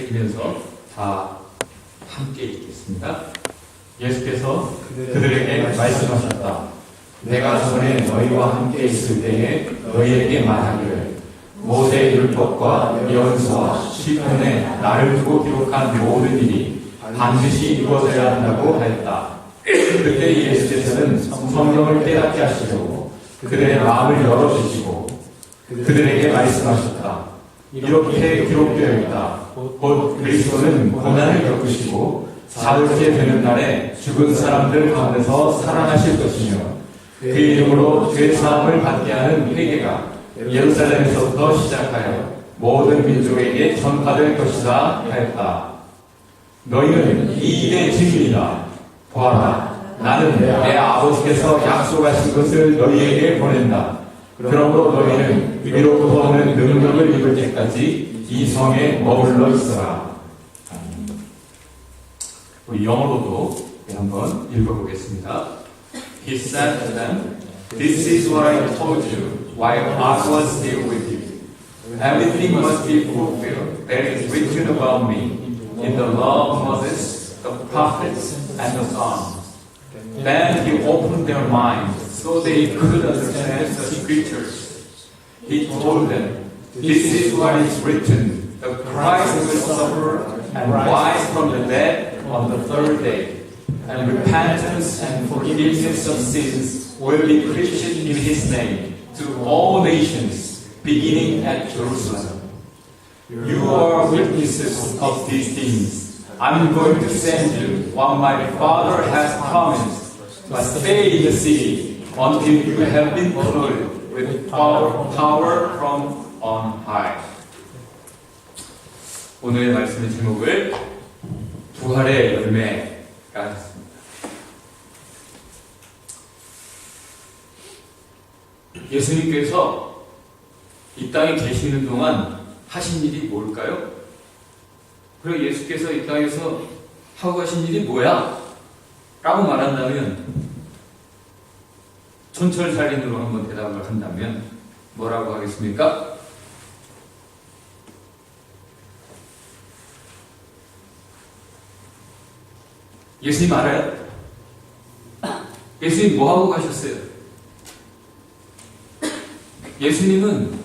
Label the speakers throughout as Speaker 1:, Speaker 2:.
Speaker 1: 드리면서 다 함께 읽겠습니다. 예수께서 그들에게 말씀하셨다. 내가 전에 너희와 함께 있을 때에 너희에게 말하기를 모세 율법과 예언서와 시편에 나를 두고 기록한 모든 일이 반드시 이루어져야 한다고 하였다. 그때 예수께서는 성령을 깨닫게 하시려고 그들의 마음을 열어주시고 그들에게 말씀하셨다. 이렇게 기록되어 있다. 곧 그리스도는 고난을 겪으시고 사흘째 되는 날에 죽은 사람들 가운데서 살아나실 것이며 그 이름으로 죄사함을 받게 하는 회개가 예루살렘에서부터 시작하여 모든 민족에게 전파될 것이다 하였다. 너희는 이 일의 증인이다. 보아라, 나는 내 아버지께서 약속하신 것을 너희에게 보낸다. 그러므로 너희는 위로부터 오는 능력을 입을 때까지 이 성에 머물러 있어라. 우리 영어로도 한번 읽어보겠습니다. He said to them, This is what I told you while I was still with you. Everything must be fulfilled that is written about me in the law of Moses, the prophets, and the Psalms. Then he opened their minds so they could understand the scriptures. He told them, This is what is written, the Christ will suffer and rise from the dead on the third day, and repentance and forgiveness of sins will be preached in his name to all nations, beginning at Jerusalem. You are witnesses of these things. I'm going to send you what my Father has promised, but stay in the city until you have been clothed with power from on high. 오늘의 말씀의 제목을 부활의 열매가 했습니다. 예수님께서 이 땅에 계시는 동안 하신 일이 뭘까요? 그리고 예수께서 이 땅에서 하고 가신 일이 뭐야? 라고 말한다면, 촌철살인으로 한번 대답을 한다면 뭐라고 하겠습니까? 예수님 알아요? 예수님 뭐 하고 가셨어요? 예수님은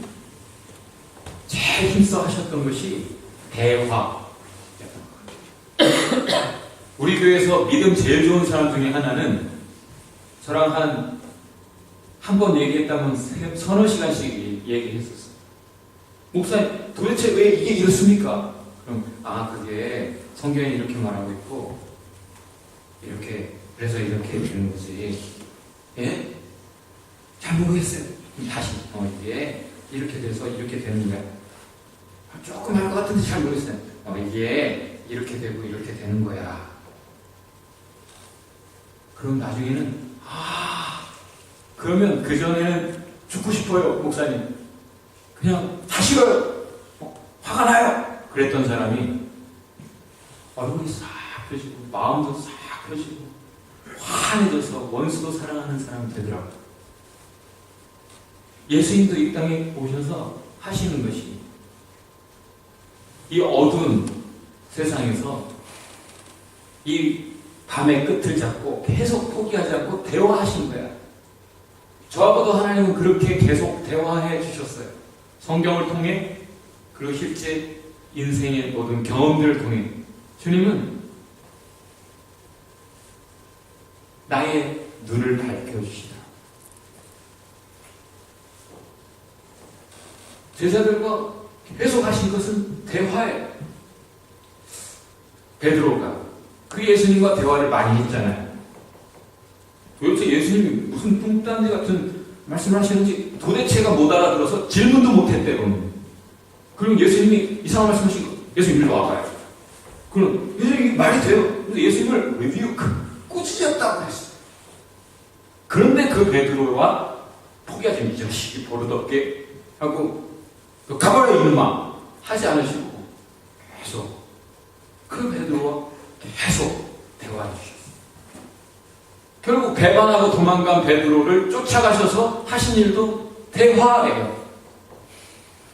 Speaker 1: 제일 힘써 하셨던 것이 대화. 우리 교회에서 믿음 제일 좋은 사람 중에 하나는 저랑 한 번 얘기했다면 서너 시간씩 얘기했었어요. 목사님, 도대체 왜 이게 이렇습니까? 그럼, 그게 성경에 이렇게 말하고 있고, 그래서 이렇게 되는 거지. 예? 잘 모르겠어요. 다시, 이게 이렇게 돼서 이렇게 되는 거야. 조금 할 것 같은데 잘 모르겠어요. 이게 이렇게 되고 이렇게 되는 거야. 그럼 나중에는, 그러면 그전에는 죽고 싶어요, 목사님. 그냥 다 싫어요. 화가 나요. 그랬던 사람이 얼굴이 싹 펴지고 마음도 싹 펴지고 환해져서 원수도 사랑하는 사람이 되더라고요. 예수님도 이 땅에 오셔서 하시는 것이 이 어두운 세상에서 이 밤의 끝을 잡고 계속 포기하지 않고 대화하신 거야. 저하고도 하나님은 그렇게 계속 대화해 주셨어요. 성경을 통해, 그리고 실제 인생의 모든 경험들을 통해 주님은 나의 눈을 밝혀주시다. 제자들과 계속 하신 것은 대화예요. 베드로가 그 예수님과 대화를 많이 했잖아요. 도대체 예수님이 무슨 뚱딴지 같은 말씀을 하시는지 도대체가 못 알아들어서 질문도 못했대요. 그럼 예수님이 이상한 말씀 하시고, 예수님 일로 와봐요. 그럼 예수님이 말이 돼요. 그래서 예수님을 꾸짖었다고 했어요. 그런데 그 베드로와 포기하지, 이 자식이 버릇없게 하고, 가버려 이놈아 하지 않으시고 계속 그 베드로와 계속 대화해 주셨어요. 결국 배반하고 도망간 베드로를 쫓아가셔서 하신 일도 대화예요.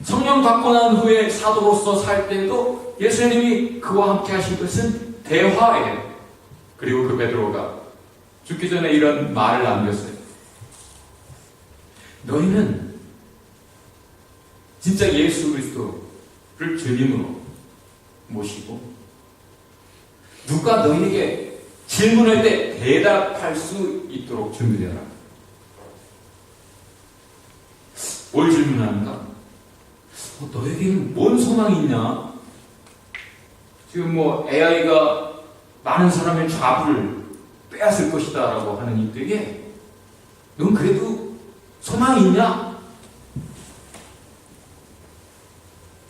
Speaker 1: 성령 받고 난 후에 사도로서 살 때에도 예수님이 그와 함께 하신 것은 대화예요. 그리고 그 베드로가 죽기 전에 이런 말을 남겼어요. 너희는 진짜 예수 그리스도를 주님으로 모시고 누가 너희에게 질문할 때 대답할 수 있도록 준비되어라. 뭘 질문하는가? 너에게는 뭔 소망이 있냐? 지금 AI가 많은 사람의 잡을 빼앗을 것이다 라고 하는 이들에게 넌 그래도 소망이 있냐?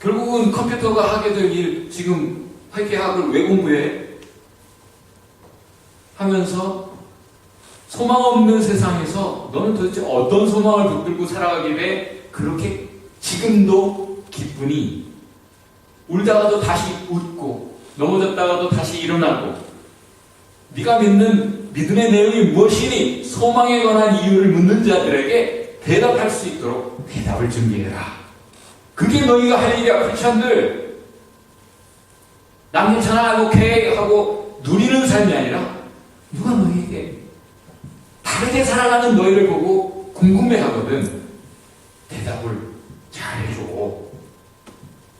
Speaker 1: 결국은 컴퓨터가 하게 될 일, 지금 회계학을 왜 공부해? 하면서 소망 없는 세상에서 너는 도대체 어떤 소망을 붙들고 살아가길래 그렇게 지금도 기쁘니? 울다가도 다시 웃고 넘어졌다가도 다시 일어나고 네가 믿는 믿음의 내용이 무엇이니? 소망에 관한 이유를 묻는 자들에게 대답할 수 있도록 대답을 준비해라. 그게 너희가 할 일이야. 크리스천들, 난 괜찮아, 오케이 하고 누리는 삶이 아니라 누가 너희에게 다르게 살아가는 너희를 보고 궁금해하거든. 대답을 잘해줘.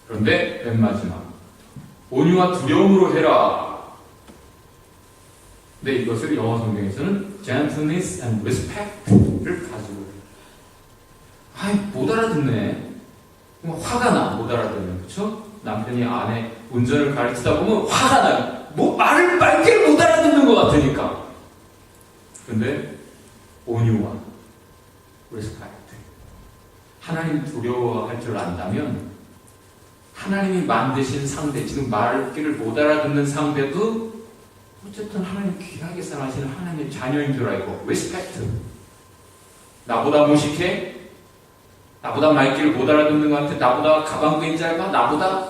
Speaker 1: 그런데 맨 마지막, 온유와 두려움으로 해라. 근데 이것을 영어 성경에서는 gentleness and respect를 가지고 못 알아듣네. 화가 나, 못 알아듣는. 그쵸? 남편이 아내 운전을 가르치다 보면 화가 나. 말을 맑게 못 알아듣는 것 같으니까. 근데 온유와 respect, 하나님 두려워할 줄 안다면 하나님이 만드신 상대, 지금 말귀를 못 알아듣는 상대도 어쨌든 하나님 귀하게 사랑하시는 하나님의 자녀인 줄 알고 respect. 나보다 무식해? 나보다 말귀를 못 알아듣는 것 같아? 나보다 가방끈이 짧아? 나보다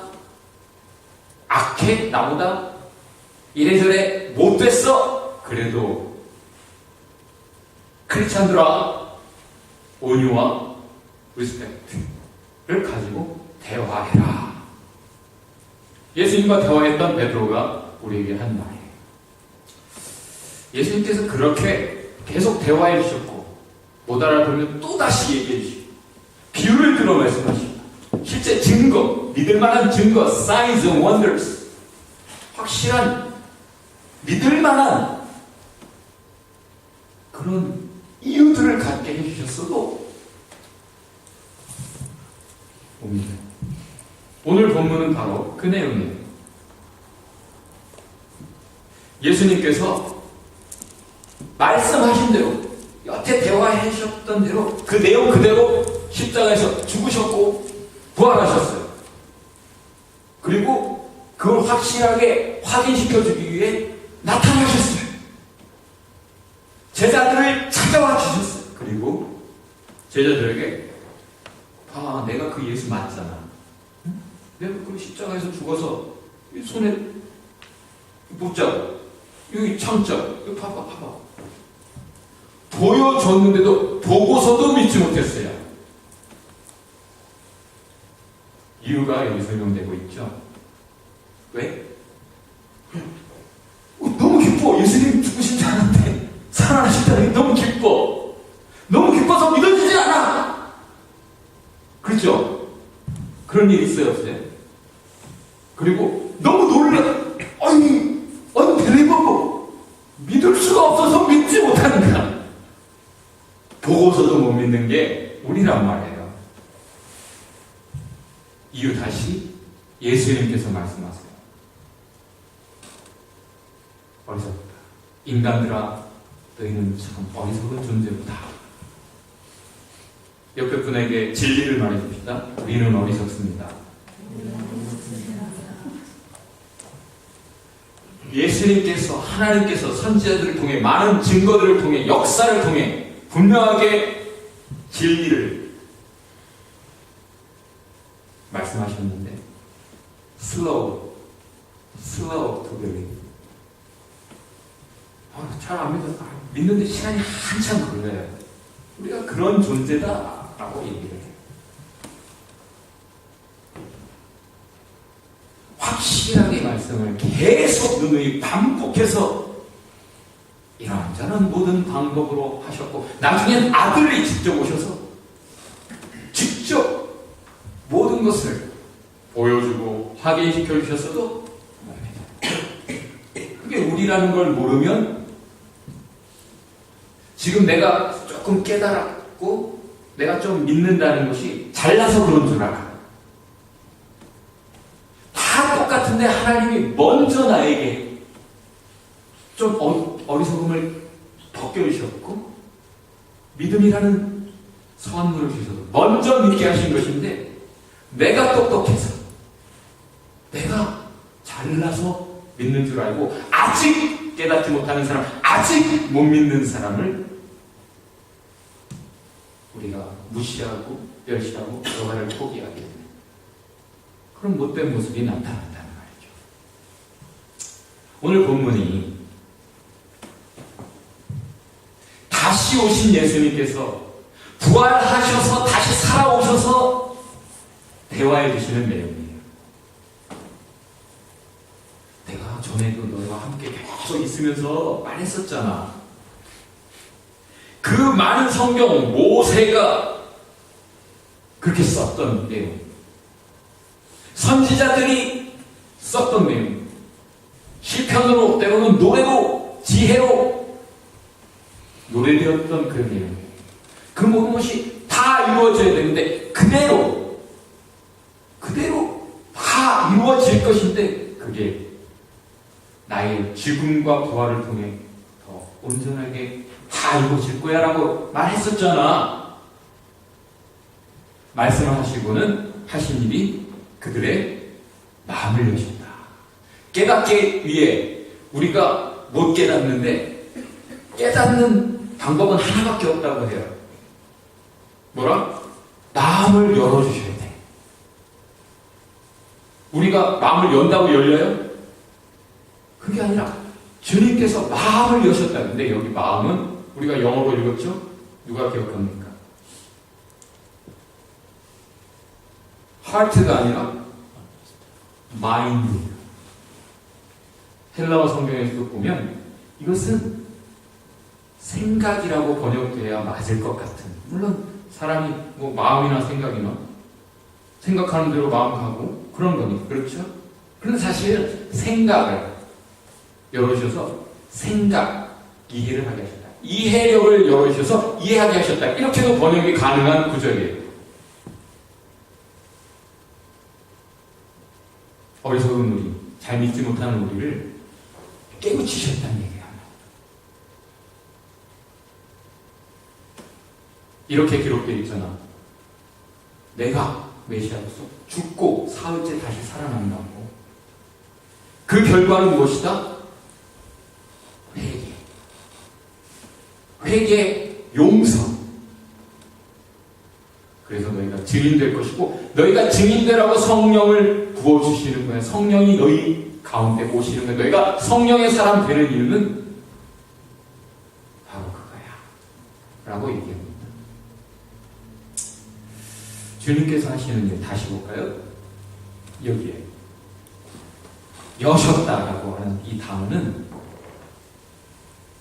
Speaker 1: 악해? 나보다 이래저래 못됐어? 그래도 크리스찬들아, 온유와 리스펙트를 가지고 대화해라. 예수님과 대화했던 베드로가 우리에게 한 말이에요. 예수님께서 그렇게 계속 대화해 주셨고 못 알아들으면 또다시 얘기해 주시고 비유를 들어 말씀하십니다. 실제 증거, 믿을만한 증거, signs and wonders, 확실한 믿을만한 그런 이유들을 갖게 해주셨어도 옵니다. 오늘 본문은 바로 그 내용이에요. 예수님께서 말씀하신 대로, 여태 대화하셨던 대로 그 내용 그대로 십자가에서 죽으셨고 부활하셨어요. 그리고 그걸 확실하게 확인시켜주기 위해 나타나셨어요. 제자들을 찾아와 주셨어요. 그리고 제자들에게 내가 그 예수 맞잖아. 응? 내가 그 십자가에서 죽어서 이 손에 붙잡고 여기 창자 여기 봐봐 보여줬는데도 보고서도 믿지 못했어요. 이유가 여기 설명되고 있죠. 왜? 너무 기뻐. 예수님 죽으신 줄 알았는데 살아나셨다니 너무 기뻐. 너무 기뻐서 믿어지지 않아. 그렇죠? 그런 일 있어요, 없어요? 그리고 너무 놀라. unbelievable. 믿을 수가 없어서 믿지 못하는가. 보고서도 못 믿는 게 우리란 말이에요. 이유 다시 예수님께서 말씀하세요. 어리석다. 인간들아, 너희는 참 어리석은 존재구나. 옆에 분에게 진리를 말해줍시다. 우리는 어리석습니다. 예수님께서, 하나님께서 선지자들을 통해 많은 증거들을 통해 역사를 통해 분명하게 진리를 말씀하셨는데 slow to believe. 잘 안 믿어. 믿는데 시간이 한참 걸려요. 우리가 그런 존재다라고 얘기를 해요. 확실하게 말씀을 계속 누누이 반복해서 이런저런 모든 방법으로 하셨고, 나중엔 아들이 직접 오셔서 직접 모든 것을 보여주고 확인시켜 주셨어도 그게 우리라는 걸 모르면 지금 내가 조금 깨달았고 내가 좀 믿는다는 것이 잘나서 그런 줄 알아. 다 똑같은데 하나님이 먼저 나에게 좀 어리석음을 벗겨주셨고 믿음이라는 선물을 주셔서 먼저 믿게 하신 것인데, 내가 똑똑해서 내가 잘나서 믿는 줄 알고 아직 깨닫지 못하는 사람, 아직 못 믿는 사람을 우리가 무시하고 멸시하고 교화를 포기하게 되는 그런 못된 모습이 나타난다는 말이죠. 오늘 본문이 다시 오신 예수님께서 부활하셔서 다시 살아오셔서 대화해 주시는 내용이에요. 내가 전에도 너희와 함께 계속 있으면서 말했었잖아. 그 많은 성경, 모세가 그렇게 썼던 내용, 선지자들이 썼던 내용, 시편으로 때로는 노래로, 지혜로 노래되었던 그 내용, 그 모든 것이 다 이루어져야 되는데 그대로 다 이루어질 것인데, 그게 나의 죽음과 부활을 통해 더 온전하게 다 이루어질 거야 라고 말했었잖아. 말씀을 하시고는 하신 일이 그들의 마음을 여셨다. 깨닫기 위해 우리가 못 깨닫는데 깨닫는 방법은 하나밖에 없다고 해요. 뭐라? 마음을 열어주셔야 돼. 우리가 마음을 연다고 열려요? 그게 아니라 주님께서 마음을 여셨다는데, 여기 마음은 우리가 영어로 읽었죠? 누가 기억합니까? heart가 아니라 mind. 헬라어 성경에서도 보면 이것은 생각이라고 번역돼야 맞을 것 같은, 물론 사람이 뭐 마음이나 생각이나 생각하는 대로 마음하고 그런 거니까 그렇죠? 그런데 사실은 생각을 열어주셔서 생각, 이해를 하게 하셨다. 이해력을 열어주셔서 이해하게 하셨다. 이렇게도 번역이 가능한 구절이에요. 어리석은 우리, 잘 믿지 못하는 우리를 깨우치셨다는 얘기예요. 이렇게 기록되어 있잖아. 내가 메시아로서 죽고 사흘째 다시 살아난다고. 그 결과는 무엇이다? 회개, 용서. 그래서 너희가 증인될 것이고, 너희가 증인되라고 성령을 부어주시는 거야. 성령이 너희 가운데 오시는 거야. 너희가 성령의 사람 되는 이유는 바로 그거야 라고 얘기합니다. 주님께서 하시는 일 다시 볼까요? 여기에 여셨다라고 하는 이 단어는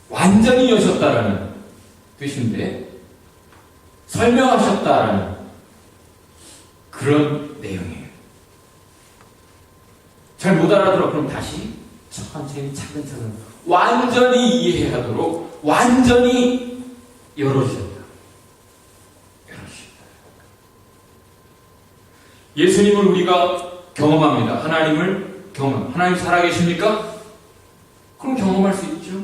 Speaker 1: 완전히 여셨다라는 뜻인데, 설명하셨다라는 그런 내용이에요. 잘 못 알아들어. 그럼 다시 천천히 차근차근 완전히 이해하도록 완전히 열어주셨다. 예수님을 우리가 경험합니다. 하나님을 하나님 살아계십니까? 그럼 경험할 수 있죠.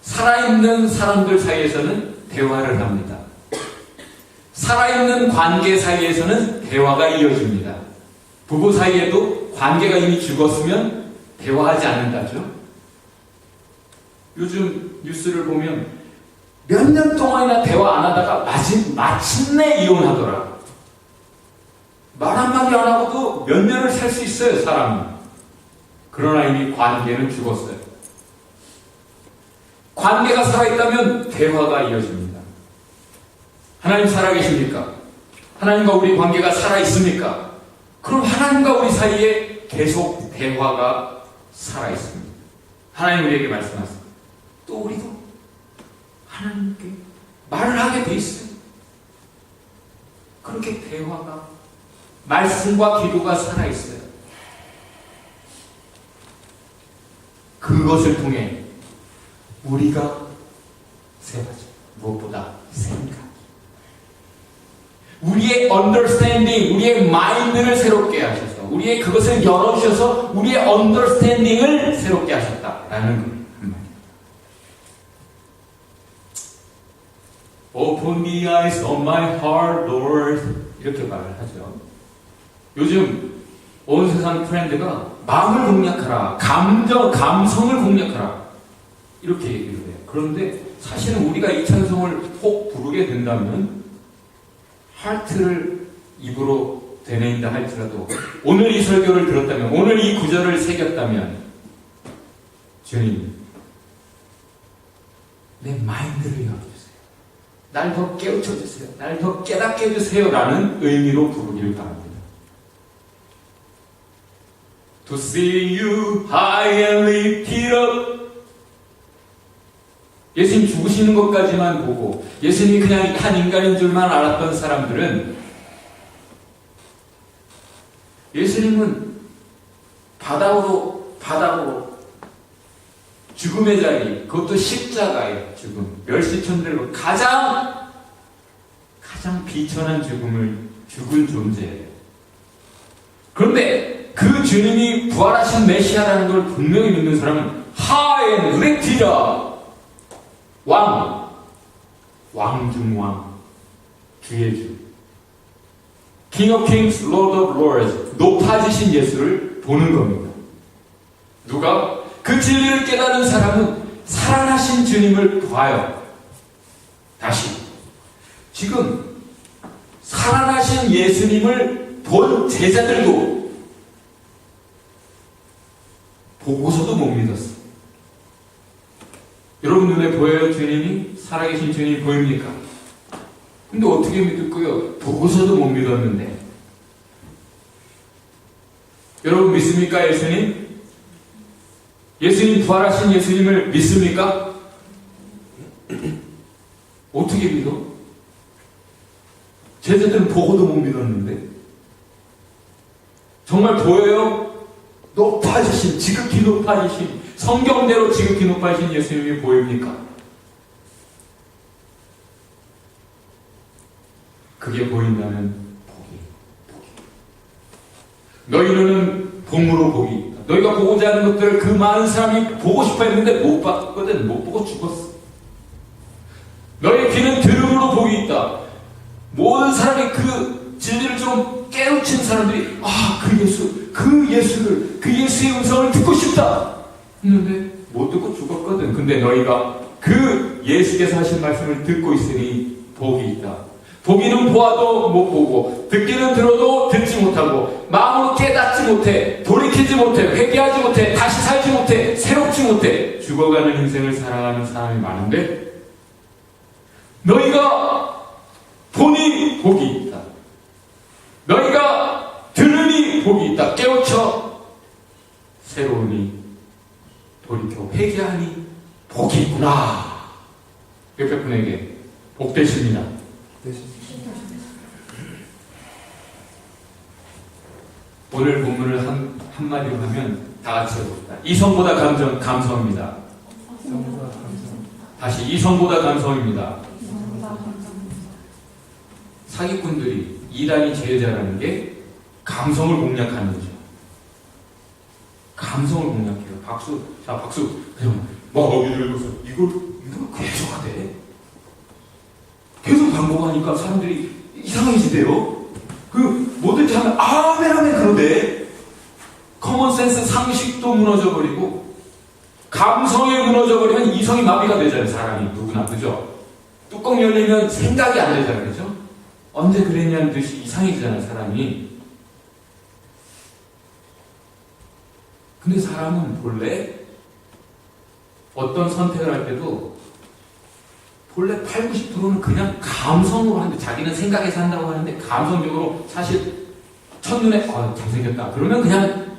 Speaker 1: 살아있는 사람들 사이에서는 대화를 합니다. 살아있는 관계 사이에서는 대화가 이어집니다. 부부 사이에도 관계가 이미 죽었으면 대화하지 않는다죠. 요즘 뉴스를 보면 몇 년 동안이나 대화 안 하다가 마침내 이혼하더라. 말 한마디 안 하고도 몇 년을 살 수 있어요, 사람은. 그러나 이미 관계는 죽었어요. 관계가 살아있다면 대화가 이어집니다. 하나님 살아계십니까? 하나님과 우리 관계가 살아있습니까? 그럼 하나님과 우리 사이에 계속 대화가 살아있습니다. 하나님 우리에게 말씀하세요. 또 우리도 하나님께 말을 하게 돼 있어요. 그렇게 대화가, 말씀과 기도가 살아있어요. 그것을 통해 우리가 세 가지, 무엇보다 생각, 우리의 understanding, 우리의 마인드를 새롭게 하셔서, 우리의 그것을 열어주셔서 우리의 understanding을 새롭게 하셨다라는 한 말이에요. Open the eyes of my heart, Lord. 이렇게 말을 하죠. 요즘 온 세상 트렌드가 마음을 공략하라, 감성을 공략하라, 이렇게 얘기를 해요. 그런데 사실은 우리가 이 찬송을 꼭 부르게 된다면 하트를 입으로 되뇌인다 할지라도, 오늘 이 설교를 들었다면, 오늘 이 구절을 새겼다면, 주님, 내 마인드를 열어주세요. 날 더 깨우쳐주세요. 날 더 깨닫게 해주세요. 라는 의미로 부르기를 바랍니다. To see you high and lifted up. 예수님 죽으시는 것까지만 보고 예수님이 그냥 한 인간인 줄만 알았던 사람들은, 예수님은 바닥으로 죽음의 자리, 그것도 십자가의 죽음, 멸시천대로 가장 비천한 죽은 존재예요. 그런데 그 주님이 부활하신 메시아라는 걸 분명히 믿는 사람은 하엔 렉티라, 왕 중 왕, 주의 주, King of Kings, Lord of Lords, 높아지신 예수를 보는 겁니다. 누가? 그 진리를 깨달은 사람은 살아나신 주님을 봐요. 다시, 지금 살아나신 예수님을 본 제자들도 보고서도 못 믿었어. 여러분 눈에 보여요? 주님이? 살아계신 주님이 보입니까? 근데 어떻게 믿을까요? 보고서도 못 믿었는데. 여러분 믿습니까? 예수님? 예수님, 부활하신 예수님을 믿습니까? 어떻게 믿어? 제자들은 보고도 못 믿었는데. 정말 보여요? 높아지신, 지극히 높아지신, 성경대로 지극히 높아지신 예수님이 보입니까? 그게 보인다면 복이. 너희는 복으로 복이 있다. 너희가 보고자 하는 것들을 그 많은 사람이 보고 싶어 했는데 못 봤거든. 못 보고 죽었어. 너희 귀는 들음으로 복이 있다. 모든 사람이 그 진리를 좀 깨우친 사람들이 그 예수의 음성을 듣고 싶다 했는데 못 듣고 죽었거든. 근데 너희가 그 예수께서 하신 말씀을 듣고 있으니 복이 있다. 보기는 보아도 못 보고, 듣기는 들어도 듣지 못하고, 마음으로 깨닫지 못해, 돌이키지 못해, 회개하지 못해, 다시 살지 못해, 새롭지 못해, 죽어가는 인생을 살아가는 사람이 많은데, 너희가 보니 복이 있다. 너희가 들으니 복이 있다. 깨우쳐 새로우니 돌이켜 회개하니 복이 있구나. 옆에 분에게 복 되십니다. 오늘 본문을 한마디로 하면 다 같이 해봅시다. 이성보다 감성입니다. 다시, 이성보다 감성입니다. 사기꾼들이 이단이 제일 잘하는 게 감성을 공략하는 거죠. 감성을 공략해요. 박수. 그냥 읽어서 이걸 계속 하대. 계속 반복하니까 사람들이 이상해지대요. 뭐든지 하면 아멘 그러대. 커먼센스 상식도 무너져버리고 감성이 무너져버리면 이성이 마비가 되잖아요. 사람이 누구나. 그죠? 뚜껑 열리면 생각이 안 되잖아요. 그죠? 언제 그랬냐는 듯이 이상해지잖아요. 사람이. 근데 사람은 본래 어떤 선택을 할 때도 본래 8, 90%는 그냥 감성으로 하는데, 자기는 생각해서 한다고 하는데 감성적으로 사실 첫눈에 잘생겼다 그러면 그냥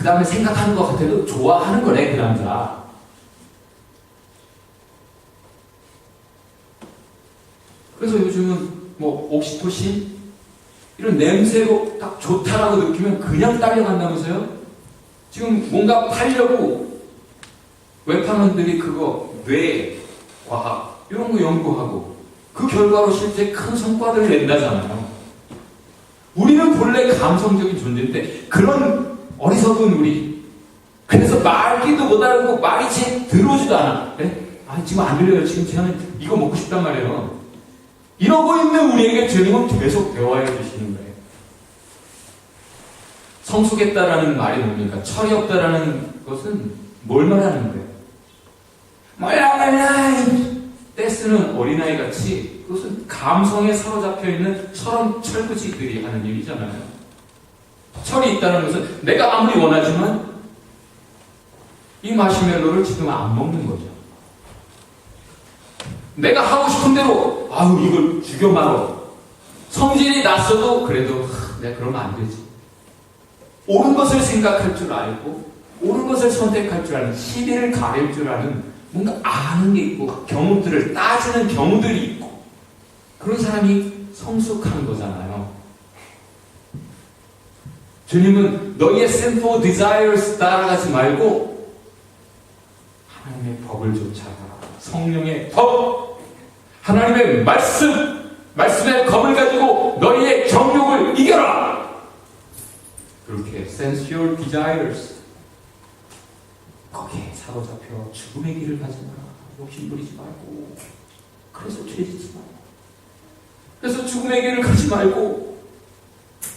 Speaker 2: 그 다음에 생각하는 것 같아도 좋아하는 거래, 그 남자. 그래서 요즘은 뭐 옥시토신 이런 냄새로 딱 좋다라고 느끼면 그냥 딸려간다면서요? 지금 뭔가 팔려고 웹판원들이 그거 뇌 과학 이런 거 연구하고 그 결과로 실제 큰 성과들을 낸다잖아요. 우리는 본래 감성적인 존재인데 그런 어리석은 우리, 그래서 말귀도 못 알아듣고 말이 제 들어오지도 않아. 그래? 아, 지금 안 들려요. 지금 저는 이거 먹고 싶단 말이에요. 이러고 있는 우리에게 주님은 계속 배워야 주시는 거예요. 성숙했다라는 말이 뭡니까? 철이 없다라는 것은 뭘 말하는 거예요? 말라 떼쓰는 어린아이 같이 그것은 감성에 사로잡혀 있는 철부지들이 하는 일이잖아요. 철이 있다는 것은 내가 아무리 원하지만 이 마시멜로를 지금 안 먹는 거죠. 내가 하고 싶은 대로 아우 이걸 죽여 말어. 성질이 났어도 그래도 내가 그러면 안 되지. 옳은 것을 생각할 줄 알고 옳은 것을 선택할 줄 아는, 시비를 가릴 줄 아는 뭔가 아는 게 있고 경우들을 따지는 경우들이 있고 그런 사람이 성숙한 거잖아요. 주님은 너희의 sinful desires 따라가지 말고 하나님의 법을 쫓아가라. 성령의 법, 하나님의 말씀의 검을 가지고 너희의 정욕을 이겨라. 그렇게 sensual desires 거기에 사로잡혀 죽음의 길을 가지 마라. 욕심 부리지 말고, 그래서 죄짓지 말고, 그래서 죽음의 길을 가지 말고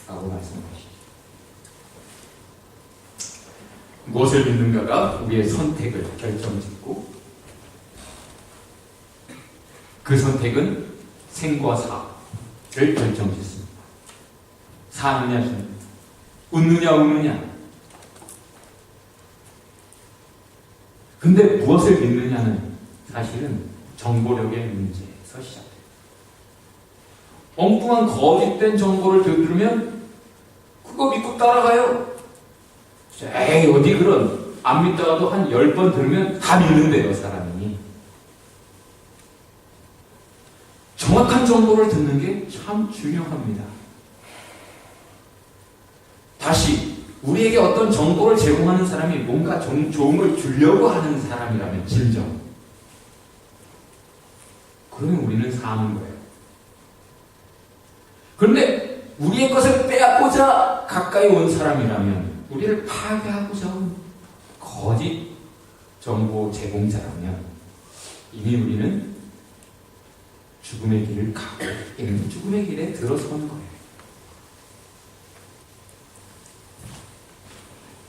Speaker 2: 라고 말씀하시죠. 무엇을 믿는가가 우리의 선택을 결정짓고 그 선택은 생과 사를 결정짓습니다. 사느냐 죽느냐, 웃느냐 우느냐. 근데 무엇을 믿느냐는 사실은 정보력의 문제에서 시작돼요. 엉뚱한 거짓된 정보를 들으면 그거 믿고 따라가요. 에이 어디 그런, 안 믿다가도 한 10번 들으면 다 믿는데요, 사람이. 정확한 정보를 듣는 게 참 중요합니다. 다시 우리에게 어떤 정보를 제공하는 사람이 뭔가 좋은 걸 주려고 하는 사람이라면 진정, 그러면 우리는 사는 거예요. 그런데 우리의 것을 빼앗고자 가까이 온 사람이라면, 우리를 파괴하고자 온 거짓 정보 제공자라면 이미 우리는 죽음의 길을 가고 있는, 죽음의 길에 들어서는 거예요.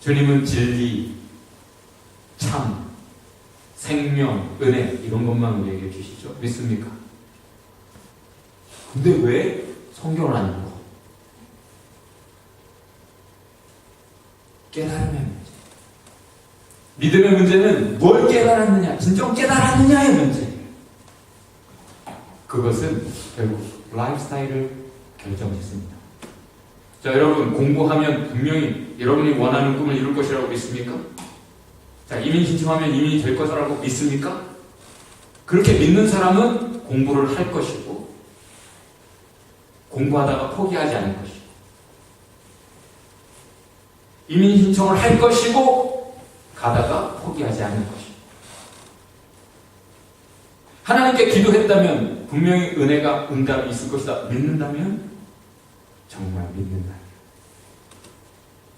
Speaker 2: 주님은 진리, 참, 생명, 은혜 이런 것만 우리에게 주시죠. 믿습니까? 근데 왜 성경을 안 읽어? 깨달음의 문제. 믿음의 문제는 뭘 깨달았느냐, 진정 깨달았느냐의 문제예요. 그것은 결국 라이프 스타일을 결정짓습니다. 자, 여러분 공부하면 분명히 여러분이 원하는 꿈을 이룰 것이라고 믿습니까? 자, 이민 신청하면 이민이 될 것이라고 믿습니까? 그렇게 믿는 사람은 공부를 할 것이고 공부하다가 포기하지 않을 것이고 이민 신청을 할 것이고 가다가 포기하지 않을 것이고 하나님께 기도했다면 분명히 은혜가 응답이 있을 것이다 믿는다면 정말 믿는다.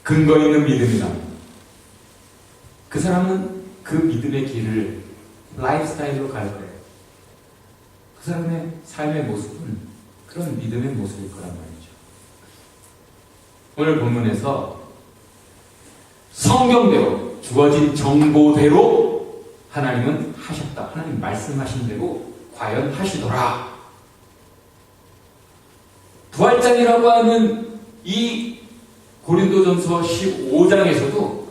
Speaker 2: 근거 있는 믿음이라면 그 사람은 그 믿음의 길을 라이프 스타일로 갈 거예요. 그 사람의 삶의 모습은 그런 믿음의 모습일 거란 말이죠. 오늘 본문에서 성경대로 주어진 정보대로 하나님은 하셨다. 하나님 말씀하신 대로 과연 하시더라. 부활장이라고 하는 이 고린도전서 15장에서도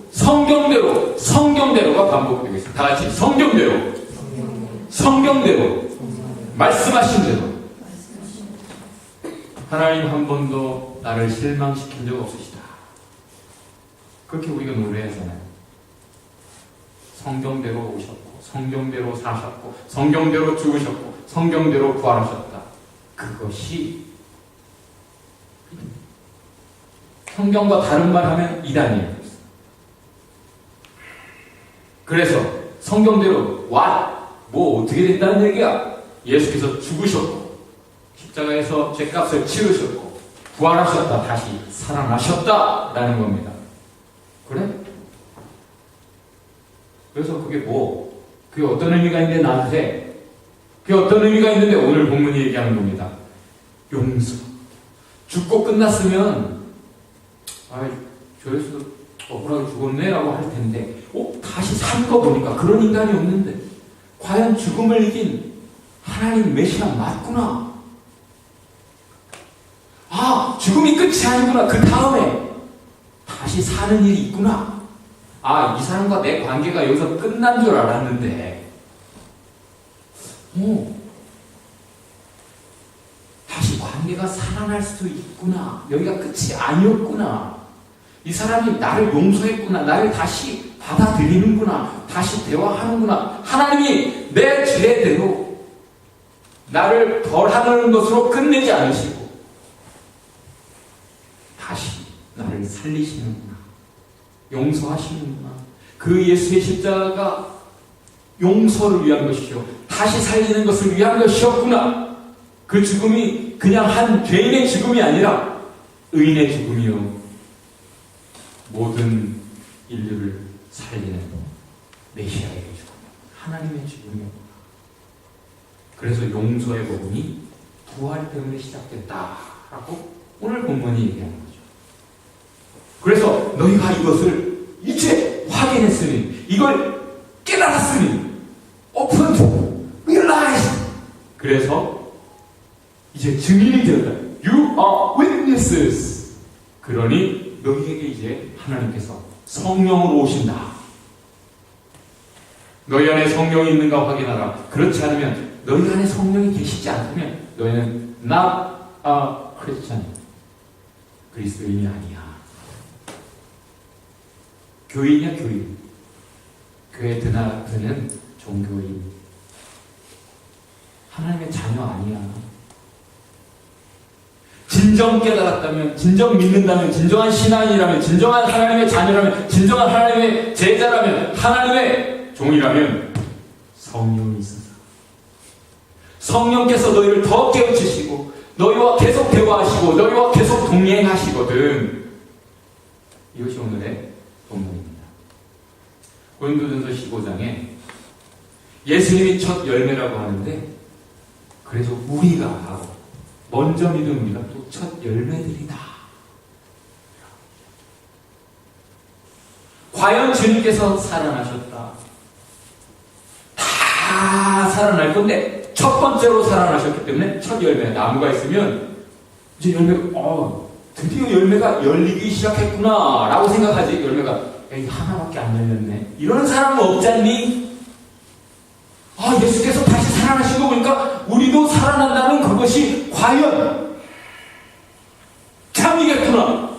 Speaker 2: 성경대로가 반복되고 있습니다. 다 같이 성경대로 말씀하신 대로. 하나님 한 번도 나를 실망시킨 적 없으시다. 그 그렇게 우리가 노래하잖아요. 성경대로 오셨고, 성경대로 사셨고, 성경대로 죽으셨고, 성경대로 부활하셨다. 그것이 성경과 다른 말 하면 이단이에요. 그래서 성경대로 뭐 어떻게 된다는 얘기야? 예수께서 죽으셨고 십자가에서 죄값을 치르셨고 부활하셨다. 다시 살아나셨다라는 겁니다. 그래? 그래서 그게 어떤 의미가 있는데 나한테 그게 어떤 의미가 있는데 오늘 본문이 얘기하는 겁니다. 용서. 죽고 끝났으면 저 예수도 억울하게 죽었네 라고 할 텐데 다시 산 거 보니까 그런 인간이 없는데 과연 죽음을 이긴 하나님 메시아 맞구나. 죽음이 끝이 아니구나. 그 다음에 다시 사는 일이 있구나. 이 사람과 내 관계가 여기서 끝난 줄 알았는데 다시 관계가 살아날 수도 있구나. 여기가 끝이 아니었구나. 이 사람이 나를 용서했구나. 나를 다시 받아들이는구나. 다시 대화하는구나. 하나님이 내 죄대로 나를 벌하는 것으로 끝내지 않으시고 다시 나를 살리시는구나. 용서하시는구나. 그 예수의 십자가가 용서를 위한 것이요 다시 살리는 것을 위한 것이었구나. 그 죽음이 그냥 한 죄인의 죽음이 아니라 의인의 죽음이요 모든 인류를 살리는 메시아의 죽음, 하나님의 죽음이요. 그래서 용서의 복음이 부활 때문에 시작됐다라고 오늘 본문이 얘기하는 거죠. 그래서 너희가 이것을 이제 확인했으니, 이걸 깨달았으니, open, realize. 그래서 이제 증인이 되었다. You are witnesses. 그러니 너희에게 이제 하나님께서 성령으로 오신다. 너희 안에 성령이 있는가 확인하라. 그렇지 않으면, 너희 안에 성령이 계시지 않다면 너희는 not a Christian, 그리스도인이 아니야. 교인이야, 교인. 교회 드는 종교인. 하나님의 자녀 아니야. 진정 깨달았다면, 진정 믿는다면, 진정한 신앙이라면, 진정한 하나님의 자녀라면, 진정한 하나님의 제자라면, 하나님의 종이라면 성령이 있어서 성령께서 너희를 더 깨우치시고 너희와 계속 대화하시고 너희와 계속 동행하시거든. 이것이 오늘의 본문입니다. 고린도전서 15장에 예수님이 첫 열매라고 하는데, 그래서 우리가 먼저 믿은 우리가 또 첫 열매들이다. 과연 주님께서 살아나셨다. 다 살아날 건데 첫 번째로 살아나셨기 때문에 첫 열매, 나무가 있으면 이제 열매가 드디어 열매가 열리기 시작했구나 라고 생각하지. 열매가 에이 하나밖에 안 열렸네 이러는 사람은 없잖니. 예수께서 다시 살아나신 거 보니까 우리도 살아난다는 그것이 과연 참이겠구나.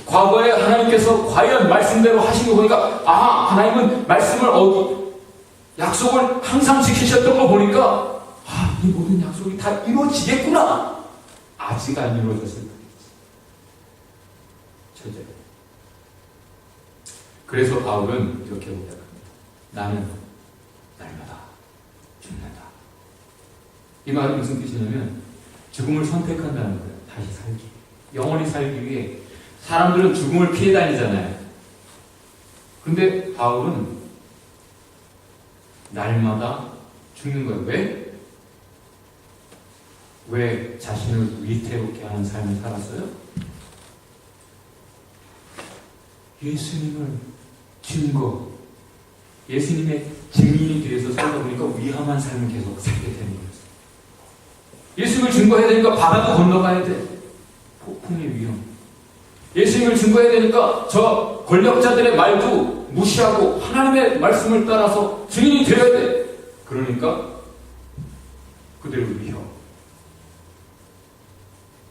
Speaker 2: 과거에 하나님께서 과연 말씀대로 하신 거 보니까 하나님은 말씀을 약속을 항상 지키셨던 거 보니까 이 모든 약속이 다 이루어지겠구나. 아직 안 이루어졌을 뿐이지. 첫째. 그래서 바울은 이렇게 고백합니다. 나는 날마다 죽는다. 이 말은 무슨 뜻이냐면 죽음을 선택한다는 거예요. 다시 살기, 영원히 살기 위해. 사람들은 죽음을 피해 다니잖아요. 근데 바울은 날마다 죽는 거예요. 왜? 왜 자신을 위태롭게 하는 삶을 살았어요? 예수님을 예수님의 증인이 뒤에서 살다 보니까 위험한 삶을 계속 살게 되는 거예요. 예수님을 증거해야 되니까 바다도 건너가야 돼. 폭풍의 위험. 예수님을 증거해야 되니까 저 권력자들의 말도 무시하고 하나님의 말씀을 따라서 증인이 되어야 돼. 그러니까 그대로 위험.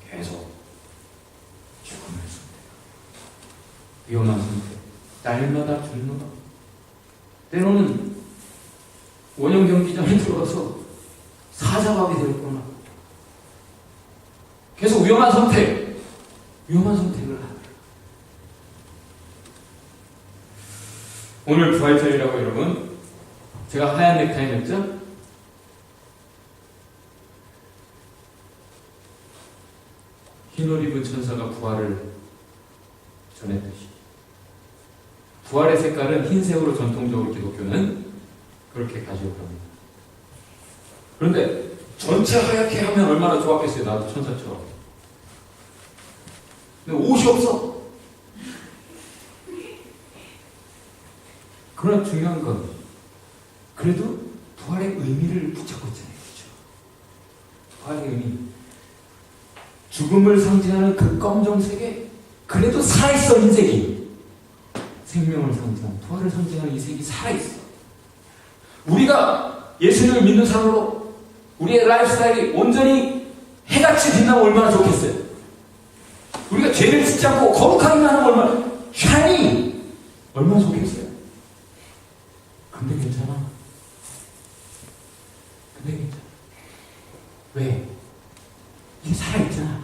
Speaker 2: 계속 죽음을 선택. 위험한 상태. 날마다 죽노라. 때로는 원형 경기장에 들어가서 사자박이 되었거나 계속 위험한 선택을 하는. 오늘 부활절이라고 여러분, 제가 하얀 넥타이 맸죠? 흰 옷 입은 천사가 부활을 전했듯이 부활의 색깔은 흰색으로 전통적으로 기독교는 그렇게 가지고 갑니다. 그런데 전체 하얗게 하면 얼마나 좋았겠어요. 나도 천사처럼. 근데 옷이 없어. 그러나 중요한 건 그래도 부활의 의미를 붙잡고 있잖아요. 그렇죠? 부활의 의미. 죽음을 상징하는 그 검정색에 그래도 살아있어. 흰색이 생명을 상징하는, 부활을 상징하는 이 색이 살아있어. 우리가 예수님을 믿는 사람으로 우리의 라이프 스타일이 온전히 해같이 빛나면 얼마나 좋겠어요. 우리가 죄를 짓지 않고 거룩하기만 하면 얼마나 샤이니 얼마나 좋겠어요. 근데 괜찮아. 왜? 이게 살아있잖아.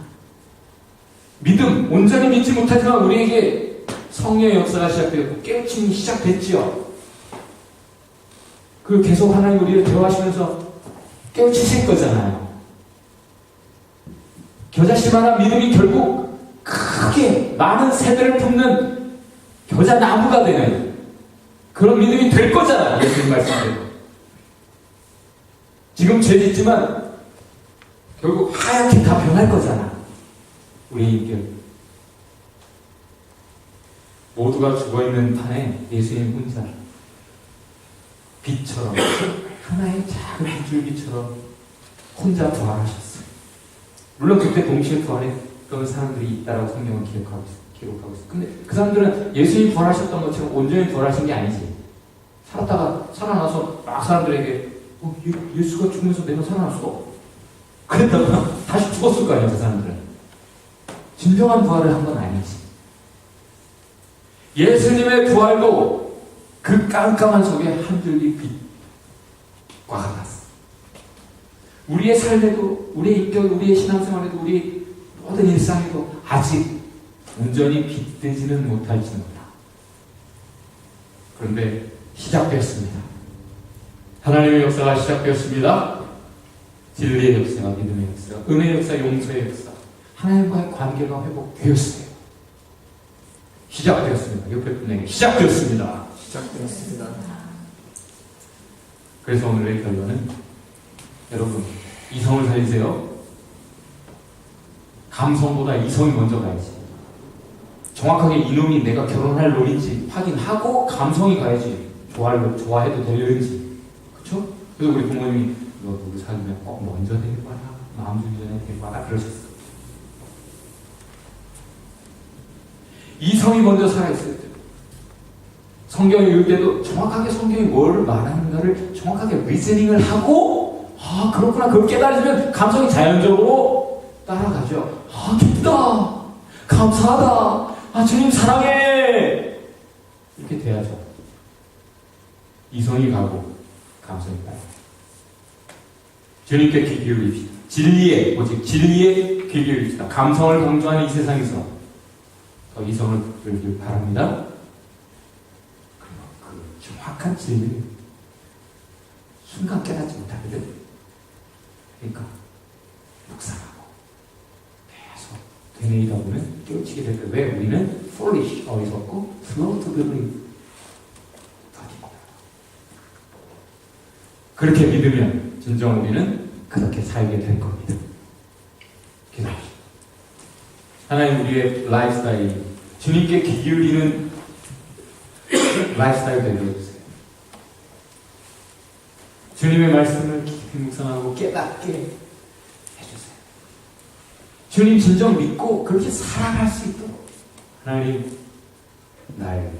Speaker 2: 믿음, 온전히 믿지 못하지만 우리에게 성령의 역사가 시작되었고 깨우침이 시작됐지요. 그리고 계속 하나님 우리를 대화하시면서 깨우치실 거잖아요. 겨자씨만한 믿음이 결국 크게 많은 새들을 품는 겨자나무가 되는 그런 믿음이 될 거잖아요. 예수님 말씀대로. 지금 죄 짓지만 결국 하얗게 다 변할 거잖아. 우리 인격. 모두가 죽어있는 판에 예수님 혼자 빛처럼, 하나의 작은 빗줄기처럼 혼자 부활하셨어요. 물론 그때 동시에 부활했던 사람들이 있다라고 성경은 기록하고 있어요. 근데 그 사람들은 예수님 부활하셨던 것처럼 온전히 부활하신 게 아니지. 살았다가 살아나서 막 사람들에게 예수가 죽으면서 내가 살아났어. 그랬다가 다시 죽었을 거 아니야, 그 사람들은. 진정한 부활을 한 건 아니지. 예수님의 부활도 그 깜깜한 속에 한 줄기 빛과 같았어. 우리의 삶에도, 우리의 인격, 우리의 신앙생활에도, 우리 모든 일상에도 아직 온전히 빛되지는 못할지는 몰라. 그런데 시작되었습니다. 하나님의 역사가 시작되었습니다. 진리의 역사가, 믿음의 역사, 은혜의 역사, 용서의 역사, 하나님과의 관계가 회복되었어요. 시작되었습니다. 옆에 분에게 시작되었습니다. 그래서 오늘의 결론은 여러분, 이성을 살리세요. 감성보다 이성이 먼저 가야지. 정확하게 이놈이 내가 결혼할 놈인지 확인하고 감성이 가야지. 좋아해도 되는지. 그쵸? 그래서 우리 부모님이 너 누구 사귀면 꼭 먼저 데리고 와라. 마음 주기 전에 데리고 와라. 그러셨어. 이성이 먼저 살아있을 때, 성경을 읽을 때도 정확하게 성경이 뭘 말하는가를 정확하게 리즈닝을 하고, 아, 그렇구나. 그걸 깨달으면 감성이 자연적으로 따라가죠. 아, 기쁘다. 감사하다. 아, 주님 사랑해. 이렇게 돼야죠. 이성이 가고, 감성이 가요. 주님께 귀 기울입시다. 진리에, 오직 진리에 귀 기울입시다. 감성을 강조하는 이 세상에서 더 이성을 들길 바랍니다. 그리고 그 정확한 진리를 순간 깨닫지 못하거든. 그러니까 묵상하고 계속 되뇌이다 보면 깨우치게 될 거예요. 왜? 우리는 foolish, 어리석고 slow to believe. 그렇게 믿으면 진정 우리는 그렇게 살게 될 겁니다. 기도합시다. 하나님, 우리의 라이프 스타일, 주님께 귀 기울이는 라이프 스타일 되게 해주세요. 주님의 말씀을 깊이 묵상하고 깨닫게 해주세요. 주님 진정 믿고 그렇게 살아갈 수 있도록 하나님 날